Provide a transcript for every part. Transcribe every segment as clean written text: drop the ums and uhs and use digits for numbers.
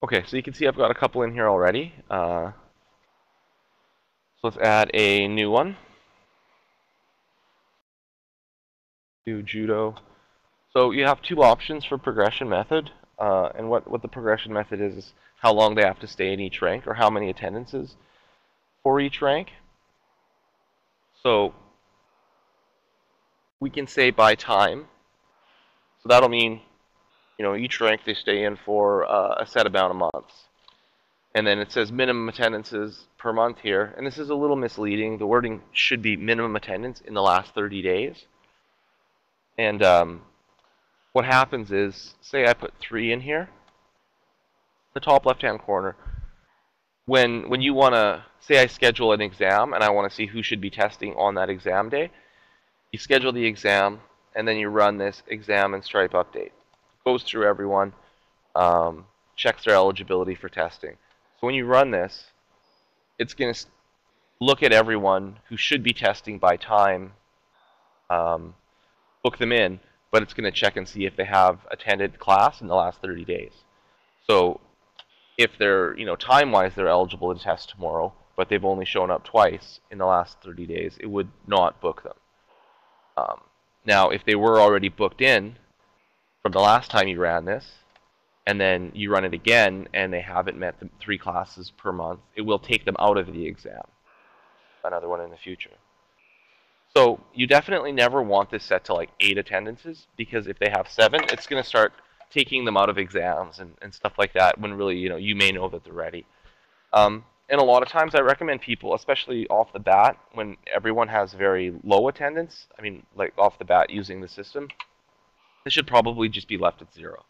Okay, so you can see I've got a couple in here already. So let's add a new one. Do judo. So you have two options for progression method. And what the progression method is how long they have to stay in each rank or how many attendances for each rank. So we can say by time. So that'll mean, each rank they stay in for a set amount of months. And then it says minimum attendances per month here. And this is a little misleading. The wording should be minimum attendance in the last 30 days. And what happens is, say I put 3 in here, the top left-hand corner. When you want to, say I schedule an exam and I want to see who should be testing on that exam day, you schedule the exam and then you run this exam and Stripe update. Goes through everyone, checks their eligibility for testing. So when you run this, it's going to look at everyone who should be testing by time, book them in, but it's going to check and see if they have attended class in the last 30 days. So if they're, time-wise, they're eligible to test tomorrow, but they've only shown up twice in the last 30 days, it would not book them. Now, if they were already booked in from the last time you ran this, and then you run it again, and they haven't met the 3 classes per month, it will take them out of the exam. Another one in the future. So you definitely never want this set to like 8 attendances, because if they have 7, it's going to start taking them out of exams and stuff like that when really, you may know that they're ready. And a lot of times I recommend people, especially off the bat, when everyone has very low attendance, I mean, like off the bat using the system, this should probably just be left at 0.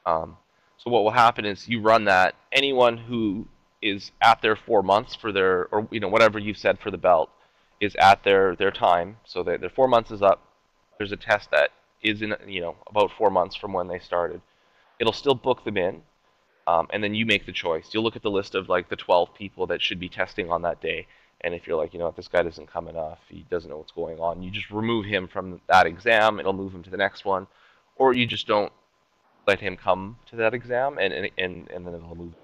So what will happen is you run that, anyone who is at their 4 months for their, or whatever you've said for the belt, is at their time, so that their 4 months is up. There's a test that is in, about 4 months from when they started. It'll still book them in, and then you make the choice. You'll look at the list of like the 12 people that should be testing on that day, and if you're like, if this guy doesn't come enough, he doesn't know what's going on, you just remove him from that exam. It'll move him to the next one, or you just don't let him come to that exam, and then it'll move.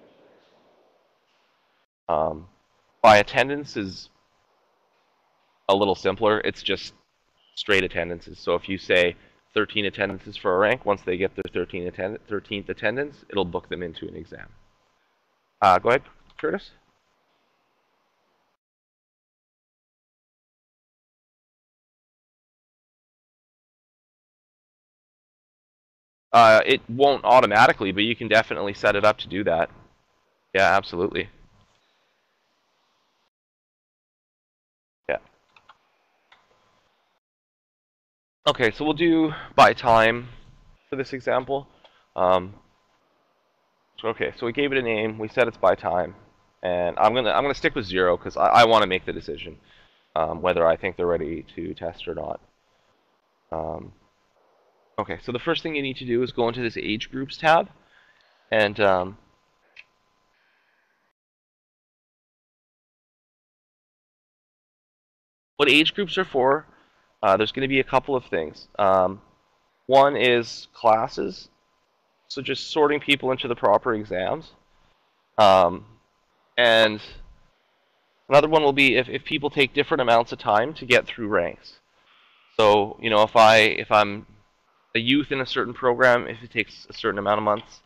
By attendance is a little simpler. It's just straight attendances. So if you say 13 attendances for a rank, once they get their 13th attendance, it'll book them into an exam. Go ahead, Curtis. It won't automatically, but you can definitely set it up to do that. Yeah, absolutely. Yeah. Okay, so we'll do by time for this example. Um, okay, so we gave it a name. We said it's by time, and I'm gonna stick with 0 because I want to make the decision whether I think they're ready to test or not. Okay, so the first thing you need to do is go into this age groups tab, and what age groups are for, there's going to be a couple of things. One is classes, so just sorting people into the proper exams. And another one will be if people take different amounts of time to get through ranks. So, if I'm a youth in a certain program, if it takes a certain amount of months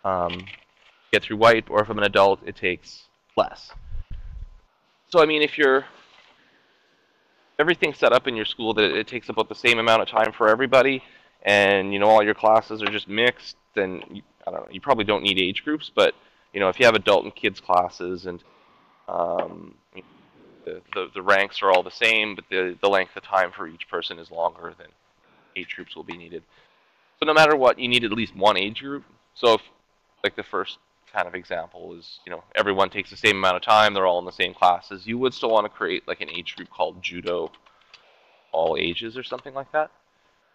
to get through white, or if I'm an adult, it takes less. So, I mean, if you're everything's set up in your school that it takes about the same amount of time for everybody, and all your classes are just mixed, then I don't know. You probably don't need age groups, but if you have adult and kids classes, and um, the ranks are all the same, but the length of time for each person is longer, then age groups will be needed. So no matter what, you need at least one age group. So if, like the first kind of example is, everyone takes the same amount of time, they're all in the same classes, you would still want to create like an age group called Judo All Ages or something like that,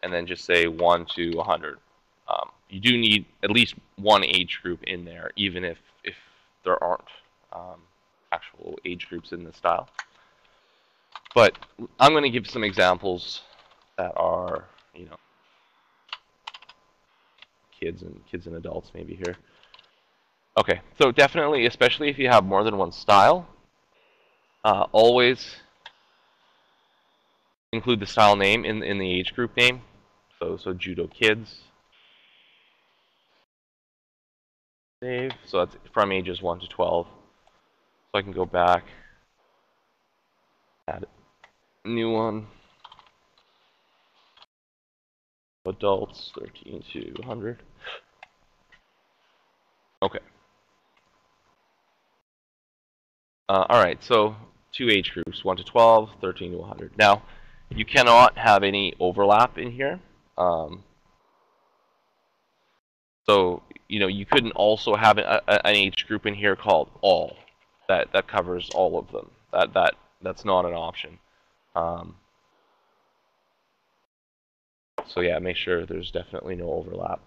and then just say 1 to 100. You do need at least one age group in there, even if there aren't actual age groups in the style. But I'm going to give some examples that are, kids and adults maybe here. Okay, so definitely, especially if you have more than one style, always include the style name in the age group name. So Judo Kids. Save. So that's from ages 1 to 12. So I can go back, add a new one. Adults 13 to 100. Okay. All right, so two age groups, 1 to 12, 13 to 100. Now, you cannot have any overlap in here. So, you couldn't also have an age group in here called all. That covers all of them. That's not an option. So yeah, make sure there's definitely no overlap.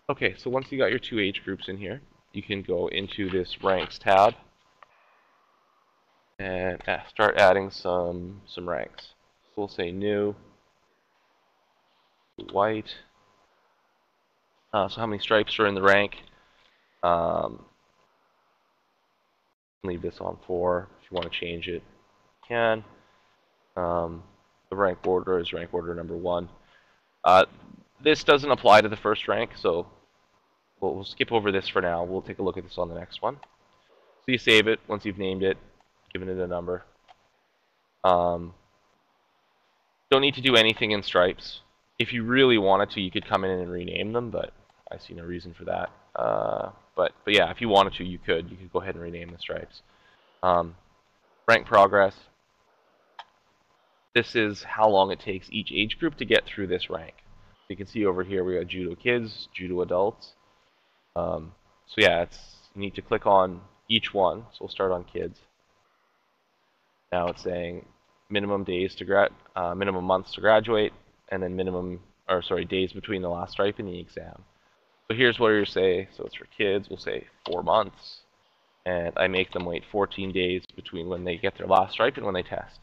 Okay, so once you got your two age groups in here, you can go into this ranks tab and start adding some ranks. So we'll say new, white. So how many stripes are in the rank? Um, leave this on 4. If you want to change it, you can. The rank order is rank order number 1. This doesn't apply to the first rank, so we'll skip over this for now. We'll take a look at this on the next one. So you save it once you've named it, given it a number. Don't need to do anything in stripes. If you really wanted to, you could come in and rename them, but I see no reason for that. But yeah, if you wanted to, you could. You could go ahead and rename the stripes. Rank progress. This is how long it takes each age group to get through this rank. You can see over here we got Judo Kids, Judo Adults. So yeah, you need to click on each one. So we'll start on Kids. Now it's saying minimum minimum months to graduate, and then days between the last stripe and the exam. So here's what you say. So it's for kids. We'll say 4 months, and I make them wait 14 days between when they get their last stripe and when they test.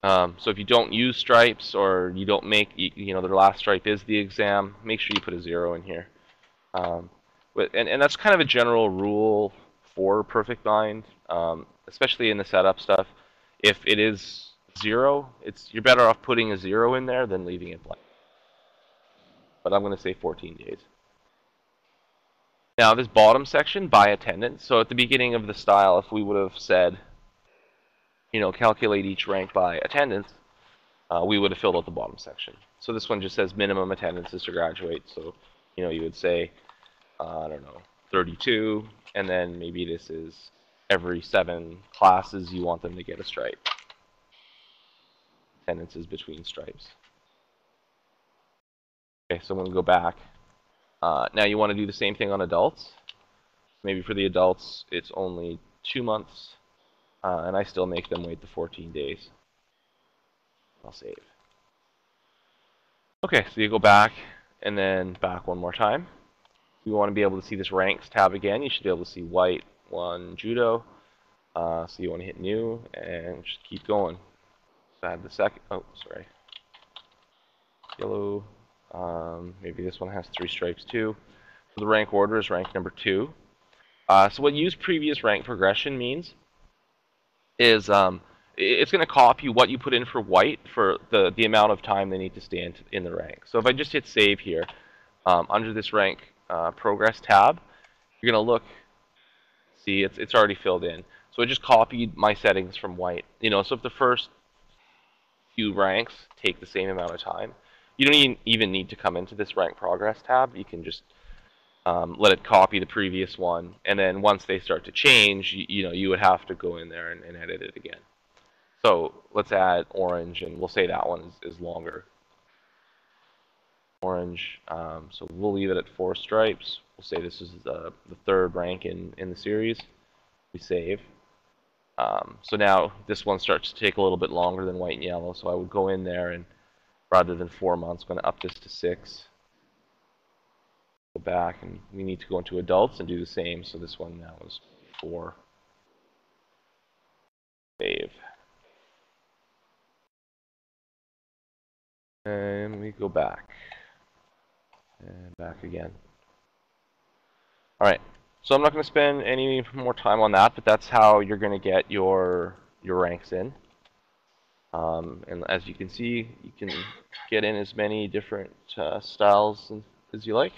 So if you don't use stripes or you don't make, their last stripe is the exam, make sure you put a 0 in here. And that's kind of a general rule for Perfect Bind, especially in the setup stuff. If it is 0, you're better off putting a 0 in there than leaving it blank. But I'm going to say 14 days. Now this bottom section, by attendance. So at the beginning of the style, if we would have said, calculate each rank by attendance, we would have filled out the bottom section. So this one just says minimum attendances to graduate. So, you would say, I don't know, 32, and then maybe this is every 7 classes you want them to get a stripe. Attendances between stripes. Okay, so I'm going to go back. Now you want to do the same thing on adults. Maybe for the adults, it's only 2 months, and I still make them wait the 14 days. I'll save. Okay, so you go back, and then back one more time. You want to be able to see this ranks tab again. You should be able to see white, 1, judo. So you want to hit new, and just keep going. So I have the second, yellow. Maybe this one has 3 stripes too. So the rank order is rank number 2. So what use previous rank progression means is it's going to copy what you put in for white for the amount of time they need to stay in the rank. So if I just hit save here, under this rank progress tab, you're going to look, see it's already filled in. So I just copied my settings from white. So if the first few ranks take the same amount of time, you don't even need to come into this rank progress tab. You can just let it copy the previous one, and then once they start to change, you would have to go in there and edit it again. So let's add orange, and we'll say that one is longer. Orange, so we'll leave it at 4 stripes. We'll say this is the 3rd rank in the series. We save. So now this one starts to take a little bit longer than white and yellow, so I would go in there and rather than 4 months, I'm going to up this to 6. Go back, and we need to go into adults and do the same. So this one now is 4. Save. And we go back. And back again. All right. So I'm not going to spend any more time on that, but that's how you're going to get your ranks in. And as you can see, you can get in as many different styles as you like.